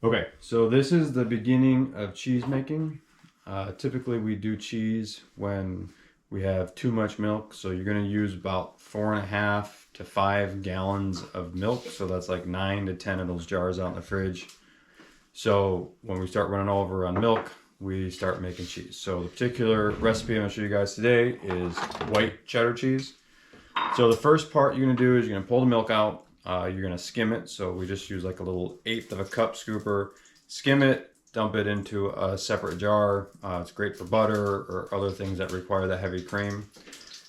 Okay, so this is the beginning of cheese making. Typically we do cheese when we have too much milk. So you're gonna use about 4.5 to 5 gallons of milk. So that's like 9 to 10 of those jars out in the fridge. So when we start running over on milk, we start making cheese. So the particular recipe I'm gonna show you guys today is white cheddar cheese. So the first part you're gonna do is you're gonna pull the milk out. You're gonna skim it. So we just use like a little 1/8 of a cup scooper. Skim it, dump it into a separate jar. It's great for butter or other things that require that heavy cream.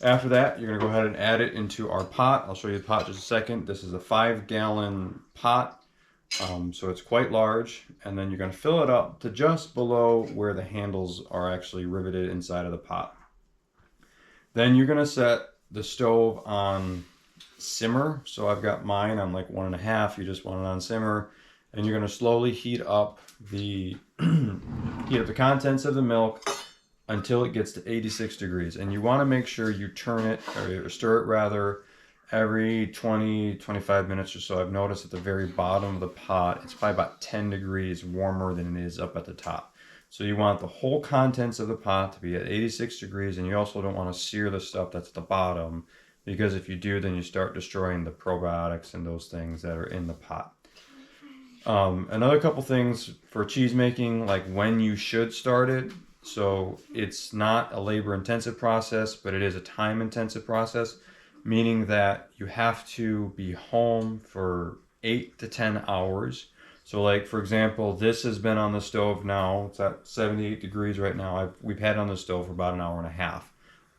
After that, you're gonna go ahead and add it into our pot. I'll show you the pot in just a second. This is a 5-gallon pot. So it's quite large, and then you're going to fill it up to just below where the handles are actually riveted inside of the pot. Then you're going to set the stove on simmer. So I've got mine on like 1.5. You just want it on simmer, and you're going to slowly heat up the contents of the milk until it gets to 86 degrees. And you want to make sure you turn it or stir it rather every 20-25 minutes or so. I've noticed at the very bottom of the pot it's probably about 10 degrees warmer than it is up at the top. So you want the whole contents of the pot to be at 86 degrees, and you also don't want to sear the stuff that's at the bottom, because if you do, then you start destroying the probiotics and those things that are in the pot. Another couple things for cheese making, like when you should start it. So it's not a labor intensive process, but it is a time intensive process, meaning that you have to be home for 8 to 10 hours. So like, for example, this has been on the stove now. It's at 78 degrees right now. We've had it on the stove for about an hour and a half.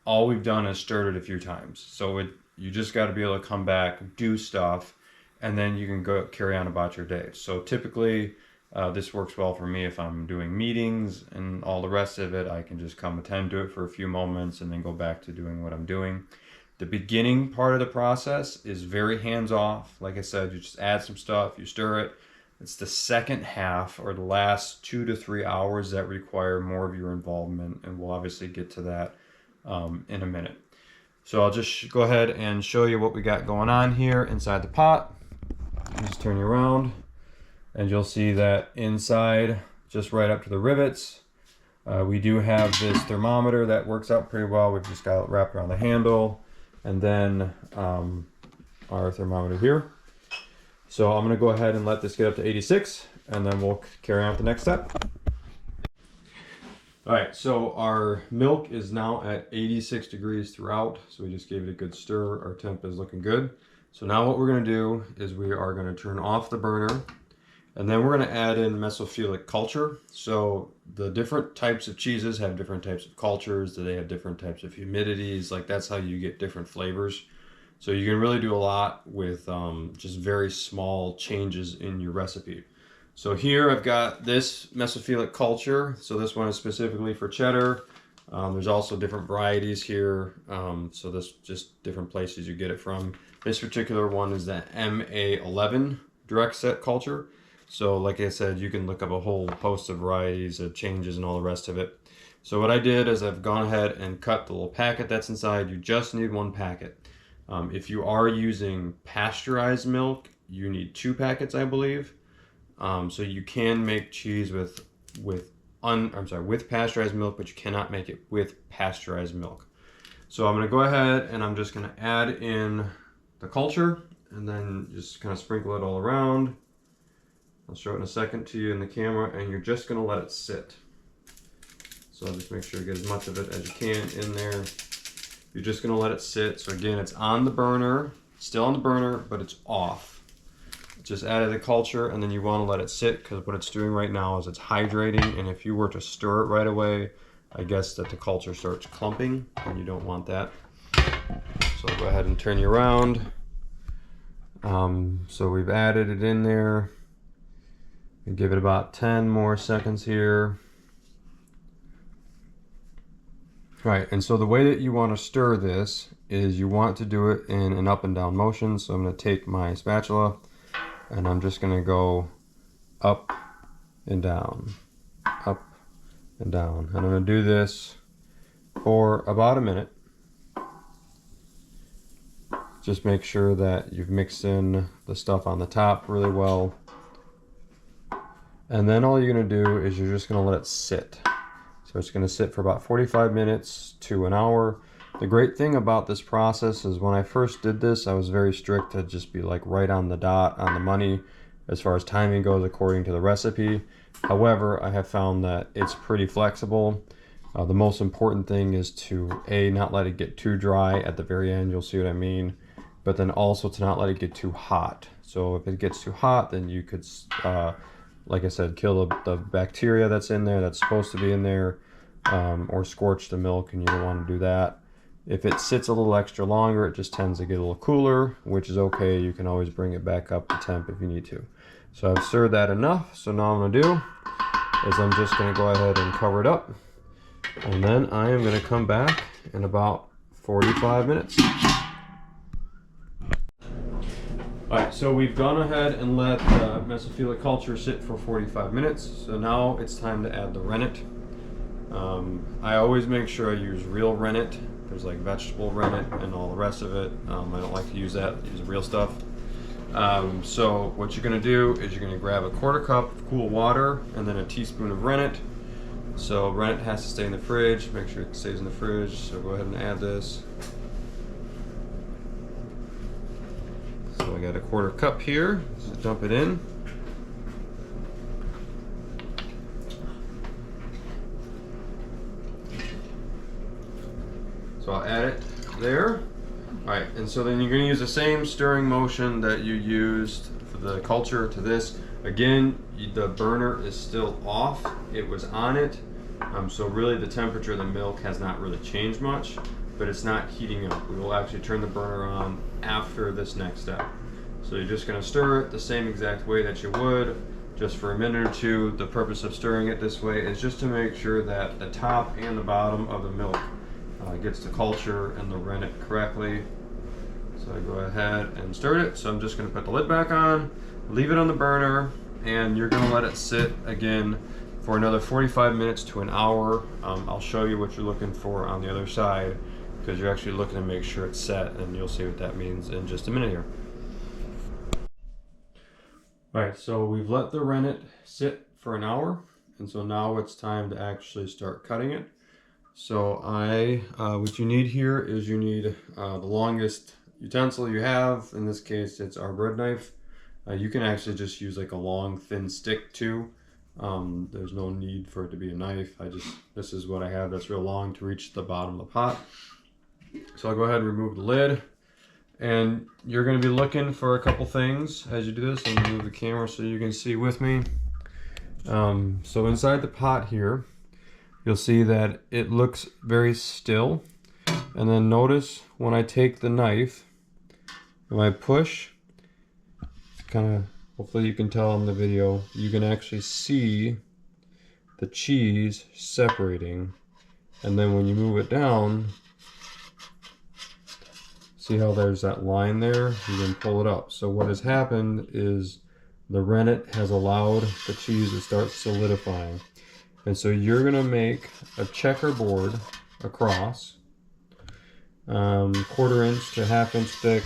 All we've done is stirred it a few times. So you just got to be able to come back, do stuff, and then you can go carry on about your day. So typically, this works well for me if I'm doing meetings and all the rest of it. I can just come attend to it for a few moments and then go back to doing what I'm doing. The beginning part of the process is very hands-off. Like I said, you just add some stuff, you stir it. It's the second half or the last 2 to 3 hours that require more of your involvement, and we'll obviously get to that in a minute. So I'll just go ahead and show you what we got going on here inside the pot. Just turn you around, and you'll see that inside, just right up to the rivets, we do have this thermometer that works out pretty well. We've just got it wrapped around the handle. And then our thermometer here. So I'm going to go ahead and let this get up to 86, and then we'll carry on with the next step. All right, so our milk is now at 86 degrees throughout. So we just gave it a good stir. Our temp is looking good. So now what we're going to do is we are going to turn off the burner, and then we're going to add in mesophilic culture. So the different types of cheeses have different types of cultures. They have different types of humidities. Like that's how you get different flavors. So you can really do a lot with just very small changes in your recipe. So here I've got this mesophilic culture. So this one is specifically for cheddar. There's also different varieties here. So this just different places you get it from. This particular one is the MA11 direct set culture. So like I said, you can look up a whole host of varieties of changes and all the rest of it. So what I did is I've gone ahead and cut the little packet that's inside. You just need one packet. If you are using pasteurized milk, you need 2 packets, I believe. So you can make cheese with pasteurized milk, but you cannot make it with pasteurized milk. So I'm going to go ahead and I'm just going to add in the culture and then just kind of sprinkle it all around. I'll show it in a second to you in the camera, and you're just going to let it sit. So I'll just make sure you get as much of it as you can in there. You're just going to let it sit. So again, it's on the burner, still on the burner, but it's off. Just added the culture, and then you want to let it sit, because what it's doing right now is it's hydrating, and if you were to stir it right away, I guess that the culture starts clumping, and you don't want that. So I'll go ahead and turn you around. So we've added it in there. And give it about 10 more seconds here. Right, and so the way that you want to stir this is you want to do it in an up and down motion. So I'm going to take my spatula and I'm just going to go up and down, up and down. And I'm going to do this for about a minute. Just make sure that you've mixed in the stuff on the top really well. And then all you're gonna do is you're just gonna let it sit. So it's gonna sit for about 45 minutes to an hour. The great thing about this process is when I first did this, I was very strict to just be like right on the dot, on the money, as far as timing goes according to the recipe. However, I have found that it's pretty flexible. The most important thing is to not let it get too dry at the very end, you'll see what I mean, but then also to not let it get too hot. So if it gets too hot, then you could, like I said, kill the bacteria that's in there that's supposed to be in there, or scorch the milk, and you don't want to do that. If it sits a little extra longer, it just tends to get a little cooler, which is okay. You can always bring it back up to temp if you need to. So I've stirred that enough. So now I'm gonna do is I'm just gonna go ahead and cover it up. And then I am gonna come back in about 45 minutes. All right, so we've gone ahead and let the mesophilic culture sit for 45 minutes. So now it's time to add the rennet. I always make sure I use real rennet. There's like vegetable rennet and all the rest of it. I don't like to use that, I use real stuff. So what you're gonna do is you're gonna grab a 1/4 cup of cool water and then a teaspoon of rennet. So rennet has to stay in the fridge, make sure it stays in the fridge. So go ahead and add this. So I got a 1/4 cup here, so dump it in. So I'll add it there. All right, and so then you're gonna use the same stirring motion that you used for the culture to this. Again, the burner is still off. It was on it. So really the temperature of the milk has not really changed much, but it's not heating up. We will actually turn the burner on after this next step. So you're just gonna stir it the same exact way that you would, just for a minute or two. The purpose of stirring it this way is just to make sure that the top and the bottom of the milk gets the culture and the rennet correctly. So I go ahead and stir it. So I'm just gonna put the lid back on, leave it on the burner, and you're gonna let it sit again for another 45 minutes to an hour. I'll show you what you're looking for on the other side, because you're actually looking to make sure it's set, and you'll see what that means in just a minute here. All right, so we've let the rennet sit for an hour, and so now it's time to actually start cutting it. So what you need here is you need the longest utensil you have. In this case, it's our bread knife. You can actually just use like a long thin stick too. There's no need for it to be a knife. This is what I have that's real long to reach the bottom of the pot. So I'll go ahead and remove the lid. And you're gonna be looking for a couple things as you do this. I'm gonna move the camera so you can see with me. So inside the pot here, you'll see that it looks very still. And then notice when I take the knife, when I push, hopefully you can tell in the video, you can actually see the cheese separating. And then when you move it down, see how there's that line there? You can pull it up. So what has happened is the rennet has allowed the cheese to start solidifying. And so you're gonna make a checkerboard across, 1/4 inch to 1/2 inch thick.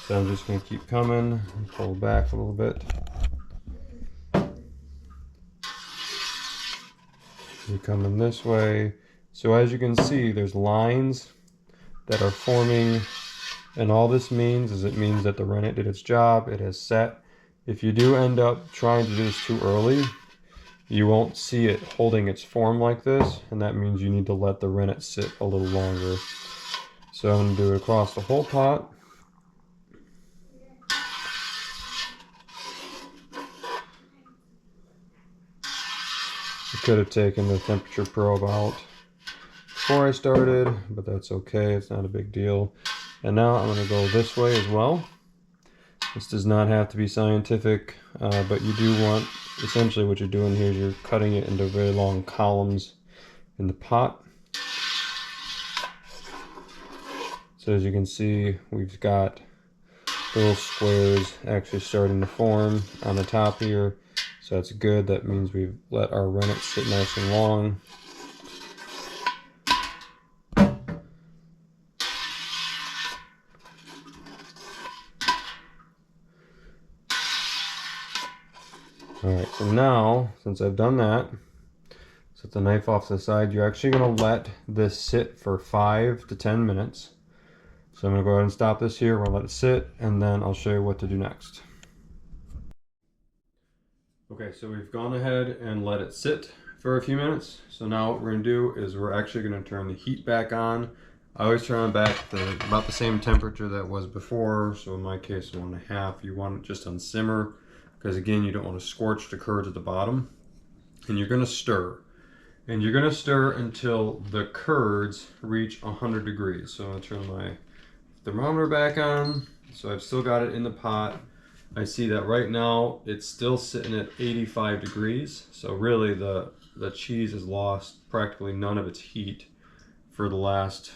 So I'm just gonna keep coming and pull back a little bit. You're coming this way. So as you can see, there's lines that are forming, and all this means is it means that the rennet did its job, it has set. If you do end up trying to do this too early, you won't see it holding its form like this, and that means you need to let the rennet sit a little longer. So I'm going to do it across the whole pot. I could have taken the temperature probe out before I started, but that's okay, it's not a big deal. And now I'm going to go this way as well. This does not have to be scientific, but you do want, essentially what you're doing here is you're cutting it into very long columns in the pot. So as you can see, we've got little squares actually starting to form on the top here. So that's good, that means we've let our rennet sit nice and long. All right, so now, since I've done that, set the knife off to the side. You're actually gonna let this sit for 5 to 10 minutes. So I'm gonna go ahead and stop this here. We'll let it sit, and then I'll show you what to do next. Okay, so we've gone ahead and let it sit for a few minutes. So now what we're gonna do is we're actually gonna turn the heat back on. I always turn it back to about the same temperature that was before. So in my case, 1.5. You want it just on simmer, because again, you don't want to scorch the curds at the bottom. And you're gonna stir. And you're gonna stir until the curds reach 100 degrees. So I'm gonna turn my thermometer back on. So I've still got it in the pot. I see that right now it's still sitting at 85 degrees. So really the cheese has lost practically none of its heat for the last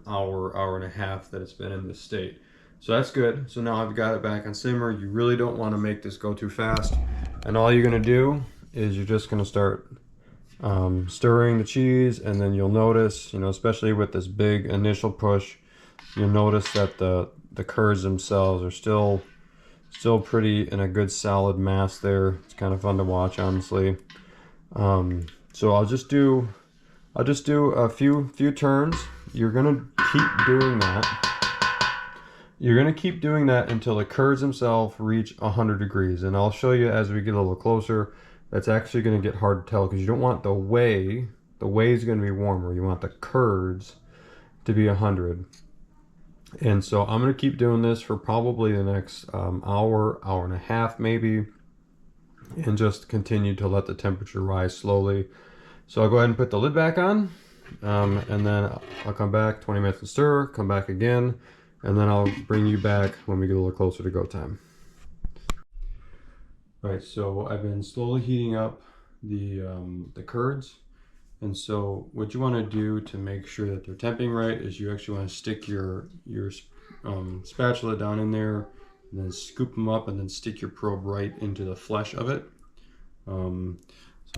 hour and a half that it's been in this state. So that's good. So now I've got it back on simmer. You really don't want to make this go too fast. And all you're gonna do is you're just gonna start stirring the cheese, and then you'll notice, you know, especially with this big initial push, you'll notice that the curds themselves are still pretty in a good solid mass there. It's kind of fun to watch, honestly. So I'll just do a few turns. You're gonna keep doing that. You're gonna keep doing that until the curds themselves reach 100 degrees, and I'll show you as we get a little closer. That's actually gonna get hard to tell because you don't want the whey. The whey is gonna be warmer. You want the curds to be 100. And so I'm gonna keep doing this for probably the next hour and a half maybe, and just continue to let the temperature rise slowly. So I'll go ahead and put the lid back on, and then I'll come back 20 minutes and stir, come back again, and then I'll bring you back when we get a little closer to go time. All right, so I've been slowly heating up the curds. And so what you want to do to make sure that they're temping right is you actually want to stick your spatula down in there, and then scoop them up, and then stick your probe right into the flesh of it. So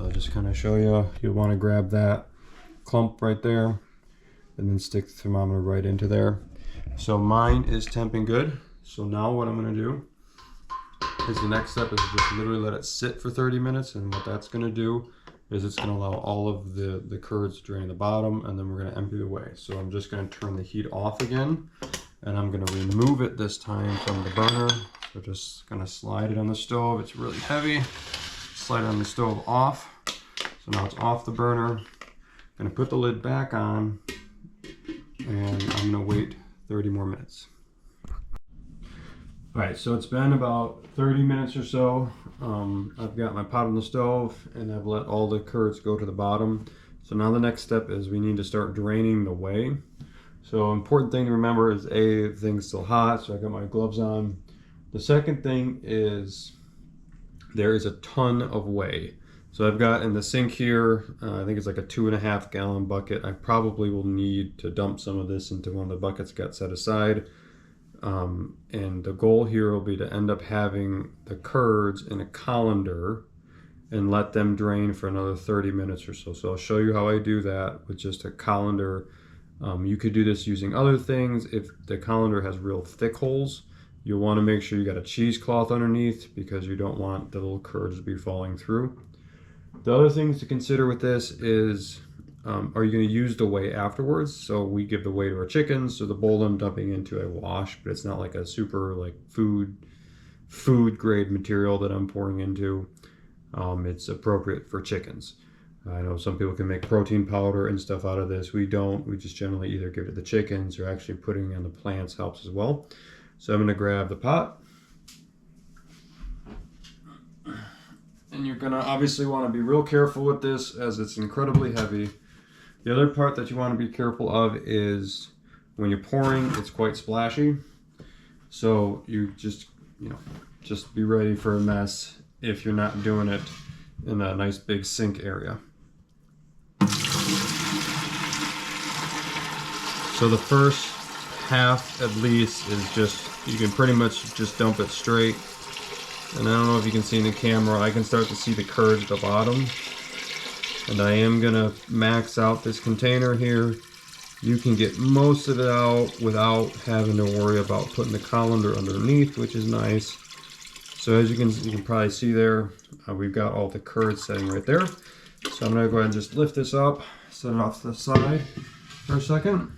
I'll just kind of show you. You want to grab that clump right there, and then stick the thermometer right into there. So mine is temping good. So now what I'm going to do is the next step is just literally let it sit for 30 minutes, and what that's going to do is it's going to allow all of the curds to drain the bottom, and then we're going to empty the whey. So I'm just going to turn the heat off again, and I'm going to remove it this time from the burner. So just going to slide it on the stove. It's really heavy. Slide it on the stove off. So now it's off the burner. I'm going to put the lid back on, and I'm going to wait 30 more minutes. All right, so it's been about 30 minutes or so. I've got my pot on the stove, and I've let all the curds go to the bottom. So now the next step is we need to start draining the whey. So important thing to remember is the thing's still hot, so I got my gloves on. The second thing is there is a ton of whey. So I've got in the sink here, I think it's like a 2.5 gallon bucket. I probably will need to dump some of this into one of the buckets got set aside. And the goal here will be to end up having the curds in a colander and let them drain for another 30 minutes or so. So I'll show you how I do that with just a colander. You could do this using other things. If the colander has real thick holes, you'll want to make sure you got a cheesecloth underneath, because you don't want the little curds to be falling through. The other things to consider with this is, are you going to use the whey afterwards? So we give the whey to our chickens, so the bowl I'm dumping into I wash, but it's not like a super like food grade material that I'm pouring into. It's appropriate for chickens. I know some people can make protein powder and stuff out of this. We don't. We just generally either give it to the chickens, or actually putting it on the plants helps as well. So I'm going to grab the pot. And you're going to obviously want to be real careful with this, as it's incredibly heavy. The other part that you want to be careful of is when you're pouring, it's quite splashy. So you just be ready for a mess if you're not doing it in a nice big sink area. So the first half at least is just, you can pretty much just dump it straight. And I don't know if you can see in the camera, I can start to see the curds at the bottom. And I am gonna max out this container here. You can get most of it out without having to worry about putting the colander underneath, which is nice. So as you can probably see there, we've got all the curds sitting right there. So I'm gonna go ahead and just lift this up, set it off to the side for a second.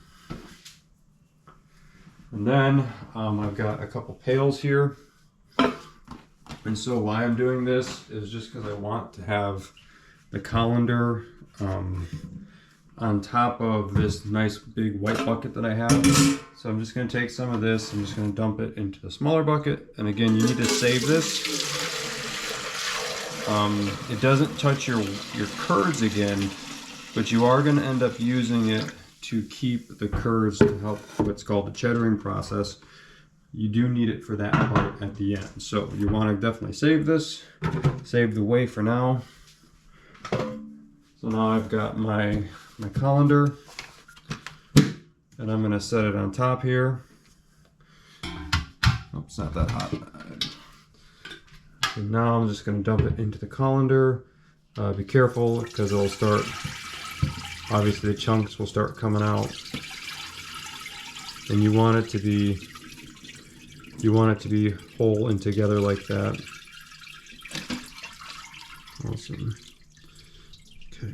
And then I've got a couple pails here. And so why I'm doing this is just because I want to have the colander on top of this nice big white bucket that I have. So I'm just going to take some of this, I'm just going to dump it into the smaller bucket. And again, you need to save this. It doesn't touch your curds again, but you are going to end up using it to keep the curds to help what's called the cheddaring process. You do need it for that part at the end. So you want to definitely save this, save the whey for now. So now I've got my colander, and I'm going to set it on top here. Oh, it's not that hot. And now I'm just going to dump it into the colander. Be careful because it'll start, obviously the chunks will start coming out. And you want it to be whole and together like that. Awesome. Okay.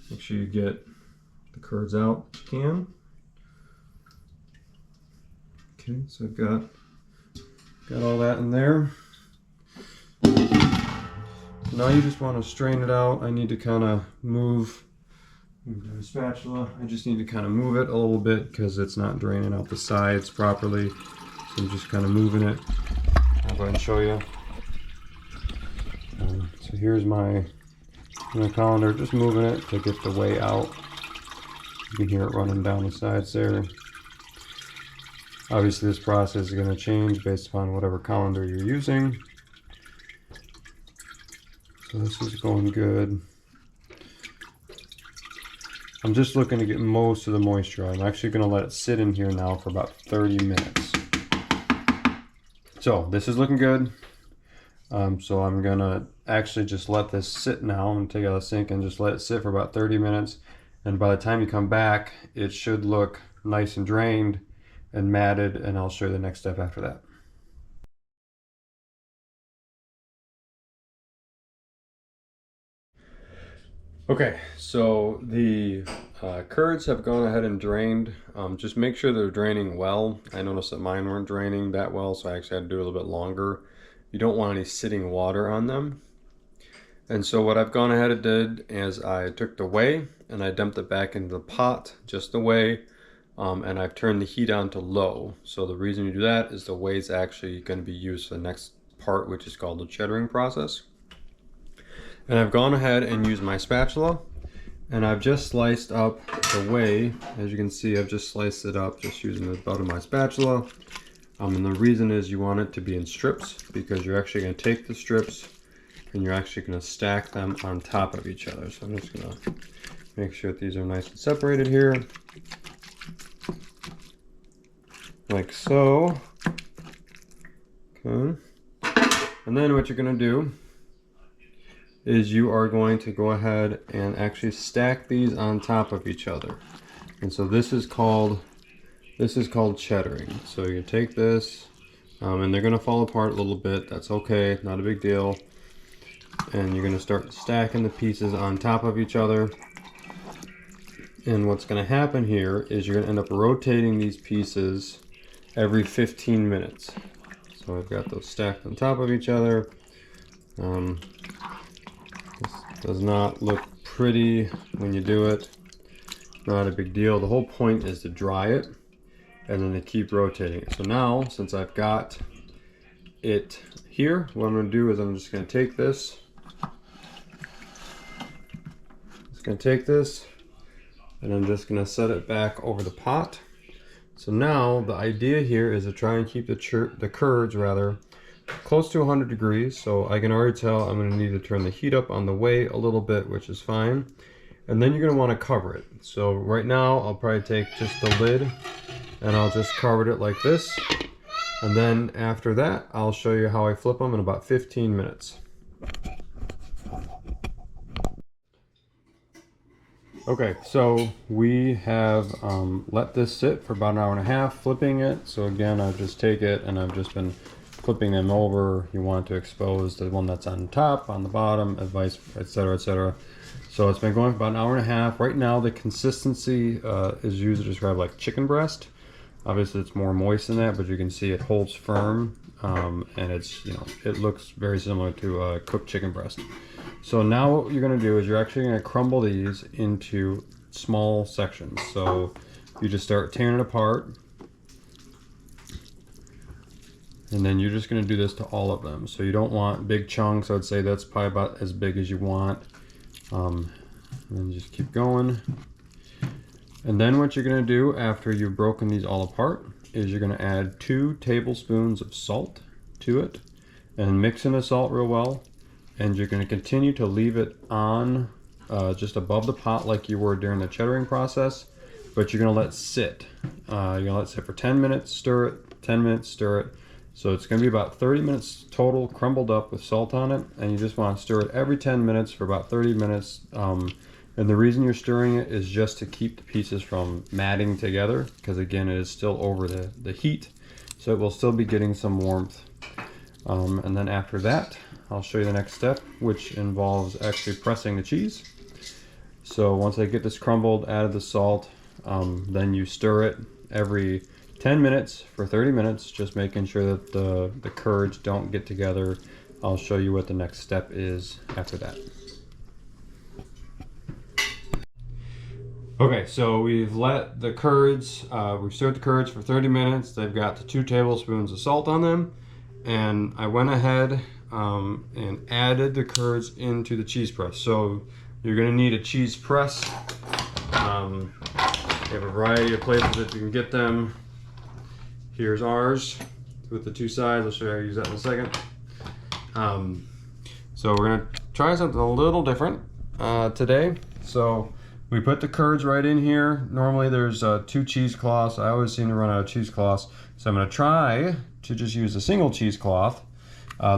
Make sure you get the curds out if you can. Okay, so I've got all that in there. Now you just want to strain it out. I need to kind of move the spatula. I just need to kind of move it a little bit because it's not draining out the sides properly. So I'm just kind of moving it. I'll go ahead and show you. So here's my colander, just moving it to get the whey out. You can hear it running down the sides there. Obviously this process is going to change based upon whatever colander you're using. So this is going good. I'm just looking to get most of the moisture. I'm actually going to let it sit in here now for about 30 minutes. So this is looking good. So I'm going to actually just let this sit now. I'm going to take it out of the sink and just let it sit for about 30 minutes. And by the time you come back, it should look nice and drained and matted, and I'll show you the next step after that. Okay, so the curds have gone ahead and drained. Just make sure they're draining well. I noticed that mine weren't draining that well, so I actually had to do a little bit longer. You don't want any sitting water on them. And so what I've gone ahead and did is I took the whey and I dumped it back into the pot, just the whey, and I've turned the heat on to low. So the reason you do that is the whey is actually going to be used for the next part, which is called the cheddaring process. And I've gone ahead and used my spatula, and I've just sliced up the whey. As you can see, I've just sliced it up just using the butt of my spatula. And the reason is you want it to be in strips, because you're actually going to take the strips and you're actually going to stack them on top of each other. So I'm just going to make sure that these are nice and separated here, like so. Okay. And then what you're going to do is you are going to go ahead and actually stack these on top of each other. And so this is called cheddaring. So you take this, and they're going to fall apart a little bit. That's okay, not a big deal. And you're going to start stacking the pieces on top of each other. And what's going to happen here is you're going to end up rotating these pieces every 15 minutes. So I've got those stacked on top of each other. This does not look pretty when you do it. Not a big deal. The whole point is to dry it and then to keep rotating it. So now, since I've got it here, what I'm going to do is I'm just going to take this. And I'm just going to set it back over the pot. So now the idea here is to try and keep the curds close to 100 degrees. So I can already tell I'm going to need to turn the heat up on the whey a little bit, which is fine. And then you're going to want to cover it. So right now I'll probably take just the lid and I'll just cover it like this. And then after that, I'll show you how I flip them in about 15 minutes. Okay, so we have let this sit for about an hour and a half, flipping it. So again, I just take it and I've just been flipping them over. You want to expose the one that's on top, on the bottom, advice, etc., etc. So it's been going for about an hour and a half. Right now, the consistency is usually described like chicken breast. Obviously, it's more moist than that, but you can see it holds firm, and it's, you know, it looks very similar to cooked chicken breast. So now what you're going to do is you're actually going to crumble these into small sections. So you just start tearing it apart, and then you're just going to do this to all of them. So you don't want big chunks. I would say that's probably about as big as you want. And then just keep going. And then what you're going to do after you've broken these all apart is you're going to add 2 tablespoons of salt to it and mix in the salt real well. And you're going to continue to leave it on just above the pot like you were during the cheddaring process, but you're going to let it sit. You're going to let it sit for 10 minutes, stir it, 10 minutes, stir it. So it's going to be about 30 minutes total crumbled up with salt on it, and you just want to stir it every 10 minutes for about 30 minutes. And the reason you're stirring it is just to keep the pieces from matting together, because again, it is still over the heat, so it will still be getting some warmth. And then after that, I'll show you the next step, which involves actually pressing the cheese. So once I get this crumbled, added the salt, then you stir it every 10 minutes for 30 minutes, just making sure that the curds don't get together. I'll show you what the next step is after that. Okay, so we've let the curds, we've stirred the curds for 30 minutes. They've got the 2 tablespoons of salt on them. And I went ahead and added the curds into the cheese press. So you're going to need a cheese press. You have a variety of places that you can get them. Here's ours with the 2 sides. I'll show you how to use that in a second. So we're going to try something a little different today. So we put the curds right in here. Normally there's 2 cheesecloths. I always seem to run out of cheesecloths. So I'm going to try to just use a single cheesecloth.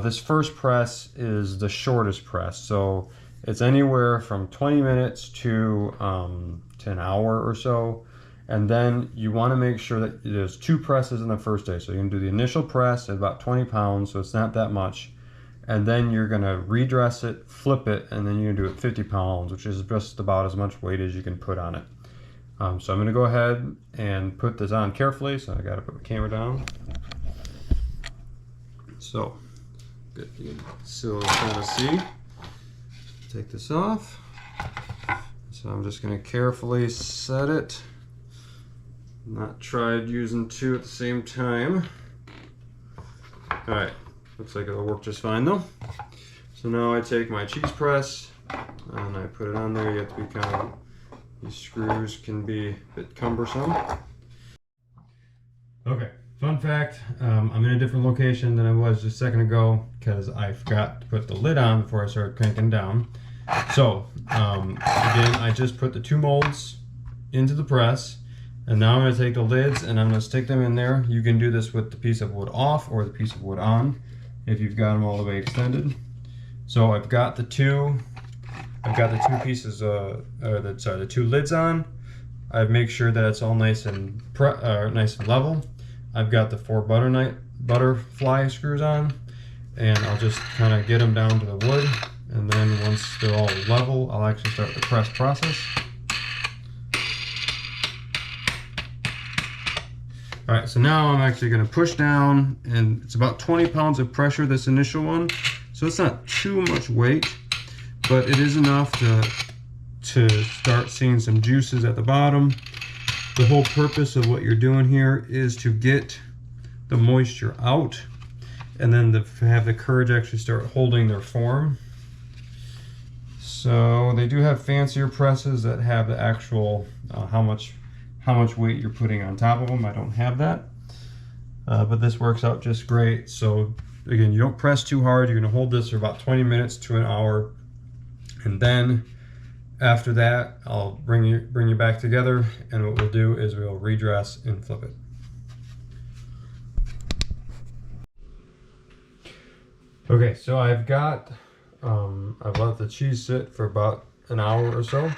This first press is the shortest press, so it's anywhere from 20 minutes to an hour or so. And then you want to make sure that there's 2 presses in the first day. So you're going to do the initial press at about 20 pounds, so it's not that much. And then you're going to redress it, flip it, and then you're going to do it 50 pounds, which is just about as much weight as you can put on it. So I'm going to go ahead and put this on carefully. So I got to put my camera down. So, good. You can still kind of see. Take this off. So I'm just going to carefully set it. Not tried using 2 at the same time. Alright, looks like it'll work just fine though. So now I take my cheese press and I put it on there. You have to be kind of, these screws can be a bit cumbersome. Okay, fun fact, I'm in a different location than I was just a second ago because I forgot to put the lid on before I started cranking down. So, again, I just put the 2 molds into the press, and now I'm going to take the lids and I'm going to stick them in there. You can do this with the piece of wood off or the piece of wood on if you've got them all the way extended. So I've got the 2 pieces, the 2 lids on. I make sure that it's all nice and level. I've got the 4 butterfly screws on, and I'll just kind of get them down to the wood, and then once they're all level, I'll actually start the press process. Alright, so now I'm actually going to push down, and it's about 20 pounds of pressure, this initial one, so it's not too much weight, but it is enough to start seeing some juices at the bottom. The whole purpose of what you're doing here is to get the moisture out, and then have the curds actually start holding their form. So they do have fancier presses that have the actual how much weight you're putting on top of them. I don't have that, but this works out just great. So again, you don't press too hard. You're going to hold this for about 20 minutes to an hour, and then after that, I'll bring you back together, and what we'll do is we'll redress and flip it. Okay, so I've let the cheese sit for about an hour or so.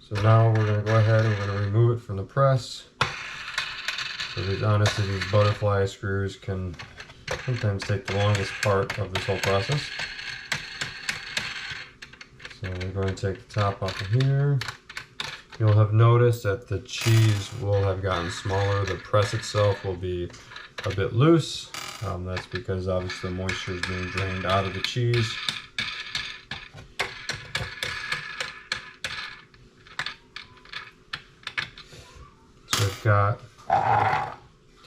So now we're going to go ahead and we're going to remove it from the press. So honestly, these butterfly screws can sometimes take the longest part of this whole process. So we're going to take the top off of here. You'll have noticed that the cheese will have gotten smaller. The press itself will be a bit loose. That's because obviously the moisture is being drained out of the cheese. So we've got,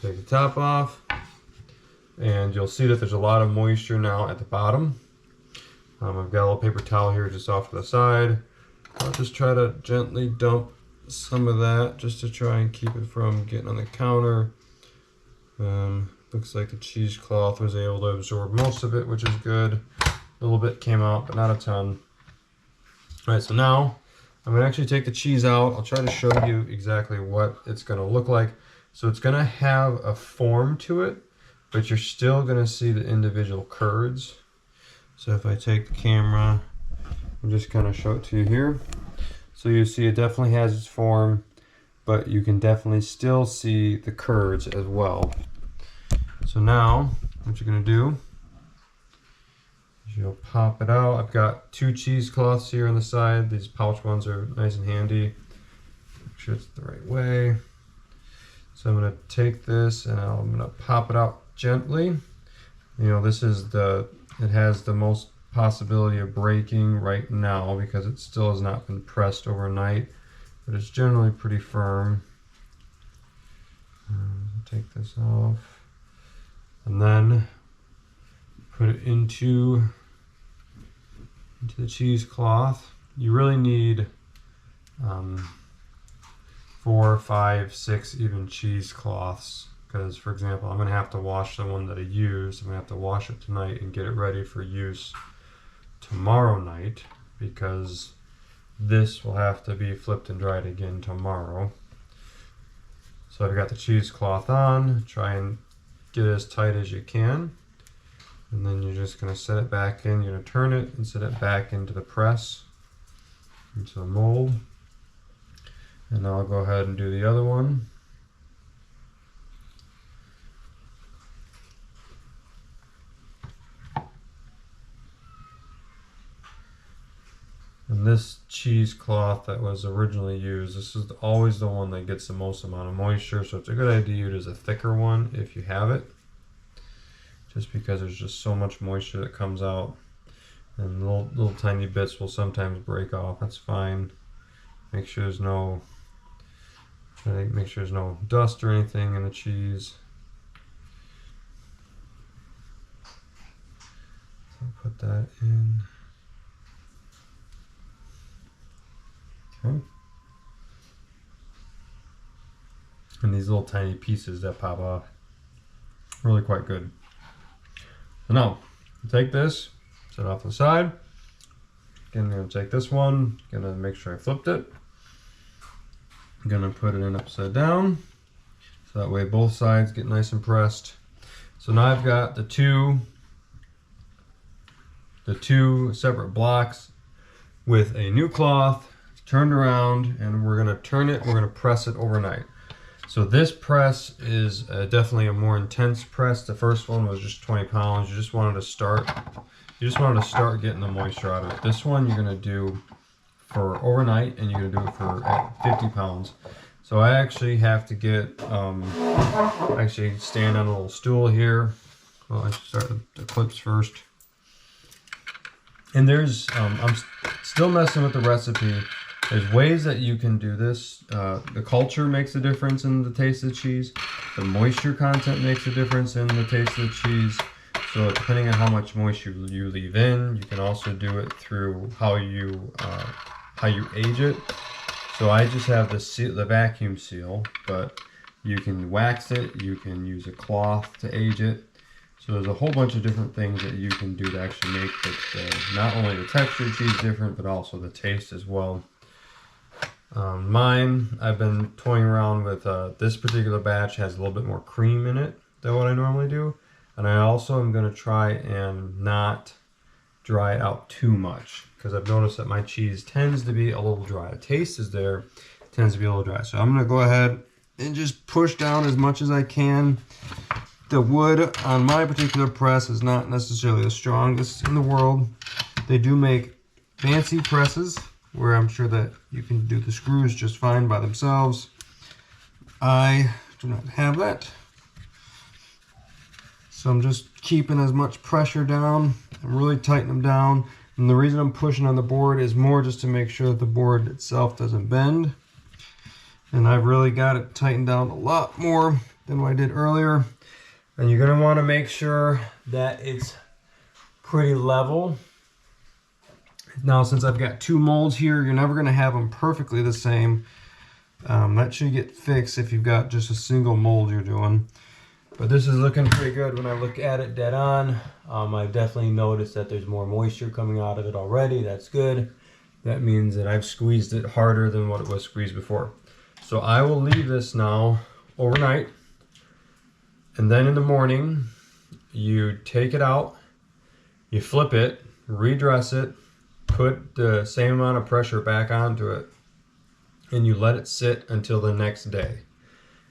take the top off, and you'll see that there's a lot of moisture now at the bottom. I've got a little paper towel here just off to the side. I'll just try to gently dump some of that just to try and keep it from getting on the counter. Looks like the cheesecloth was able to absorb most of it, which is good. A little bit came out, but not a ton. All right, so now I'm gonna actually take the cheese out. I'll try to show you exactly what it's gonna look like. So it's gonna have a form to it, but you're still gonna see the individual curds. So if I take the camera and just kind of show it to you here. So you see it definitely has its form, but you can definitely still see the curds as well. So now what you're gonna do is you'll pop it out. I've got 2 cheesecloths here on the side. These pouch ones are nice and handy. Make sure it's the right way. So I'm gonna take this and I'm gonna pop it out gently. You know, this is it has the most possibility of breaking right now because it still has not been pressed overnight, but it's generally pretty firm. Take this off and then put it into the cheesecloth. You really need 4, 5, 6 even cheesecloths, because for example I'm gonna have to wash the one that I used. I'm gonna have to wash it tonight and get it ready for use tomorrow night, because this will have to be flipped and dried again tomorrow. So I've got the cheesecloth on. Try and get it as tight as you can, and then you're just going to set it back in. You're going to turn it and set it back into the press, into the mold. And now I'll go ahead and do the other one. And this cheesecloth that was originally used, this is always the one that gets the most amount of moisture, so it's a good idea to use a thicker one if you have it, just because there's just so much moisture that comes out, and little tiny bits will sometimes break off. That's fine. Make sure there's no dust or anything in the cheese. So put that in. Okay. And these little tiny pieces that pop off, really quite good. So now, take this, set it off to the side. Again, I'm going to take this one, going to make sure I flipped it. I'm going to put it in upside down, so that way both sides get nice and pressed. So now I've got the two separate blocks with a new cloth turned around, and we're going to turn it, we're going to press it overnight. So this press is definitely a more intense press. The first one was just 20 pounds. You just wanted to start getting the moisture out of it. This one you're going to do for overnight, and you're going to do it for at 50 pounds. So I actually have to get, actually stand on a little stool here. Well, I should start the clips first. And there's, I'm still messing with the recipe. There's ways that you can do this. The culture makes a difference in the taste of the cheese. The moisture content makes a difference in the taste of the cheese. So depending on how much moisture you leave in, you can also do it through how you age it. So I just have the vacuum seal, but you can wax it, you can use a cloth to age it. So there's a whole bunch of different things that you can do to actually make not only the texture of the cheese different, but also the taste as well. Mine, I've been toying around with, this particular batch has a little bit more cream in it than what I normally do. And I also am going to try and not dry it out too much, because I've noticed that my cheese tends to be a little dry. The taste is there, tends to be a little dry. So I'm gonna go ahead and just push down as much as I can. The wood on my particular press is not necessarily the strongest in the world. They do make fancy presses where I'm sure that you can do the screws just fine by themselves. I do not have that. So I'm just keeping as much pressure down. I'm really tightening them down. And the reason I'm pushing on the board is more just to make sure that the board itself doesn't bend. And I've really got it tightened down a lot more than what I did earlier. And you're gonna wanna make sure that it's pretty level. Now, since I've got two molds here, you're never gonna have them perfectly the same. That should get fixed if you've got just a single mold you're doing. But this is looking pretty good when I look at it dead on. I've definitely noticed that there's more moisture coming out of it already. That's good. That means that I've squeezed it harder than what it was squeezed before. So I will leave this now overnight. And then in the morning, you take it out, you flip it, redress it, put the same amount of pressure back onto it, and you let it sit until the next day.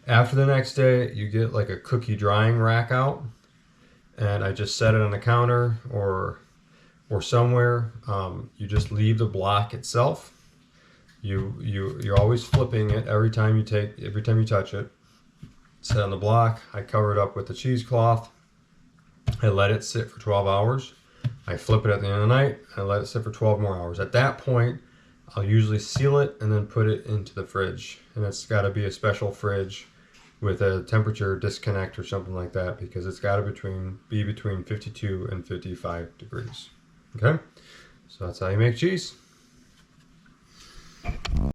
After the next day, you get like a cookie drying rack out, and I just set it on the counter or somewhere. You just leave the block itself. You're always flipping it every time you touch it. Set on the block. I cover it up with the cheesecloth. I let it sit for 12 hours. I flip it at the end of the night. I let it sit for 12 more hours. At that point, I'll usually seal it and then put it into the fridge. And it's got to be a special fridge with a temperature disconnect or something like that, because it's got to be between 52 and 55 degrees. Okay? So that's how you make cheese.